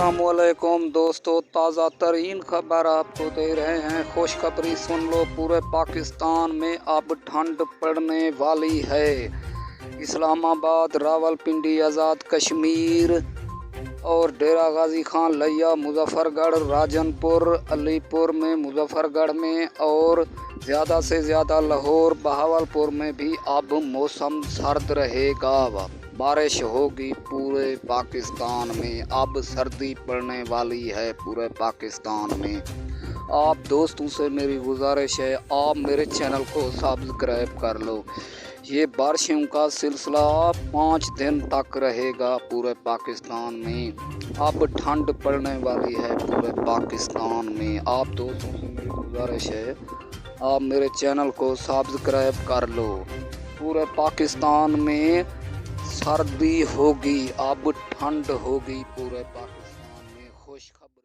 अस्सलामुअलैकुम दोस्तों, ताज़ा तरीन खबर आपको दे रहे हैं। खुशखबरी सुन लो, पूरे पाकिस्तान में अब ठंड पड़ने वाली है। इस्लामाबाद, रावलपिंडी, आज़ाद कश्मीर और डेरा गाजी खान, लिया, मुजफ्फरगढ़, राजनपुर, अलीपुर में, मुजफ्फरगढ़ में और ज़्यादा से ज़्यादा लाहौर, बहावलपुर में भी अब मौसम सर्द रहेगा। बारिश होगी पूरे पाकिस्तान में, अब सर्दी पड़ने वाली है पूरे पाकिस्तान में। आप दोस्तों से मेरी गुजारिश है, आप मेरे चैनल को सब्सक्राइब कर लो। ये बारिशों का सिलसिला 5 दिन तक रहेगा पूरे पाकिस्तान में। अब ठंड पड़ने वाली है पूरे पाकिस्तान में। आप दोस्तों से मेरी गुजारिश है, आप मेरे चैनल को सब्सक्राइब कर लो। पूरे पाकिस्तान में सर्दी होगी, अब ठंड होगी पूरे पाकिस्तान में। खुश खबर।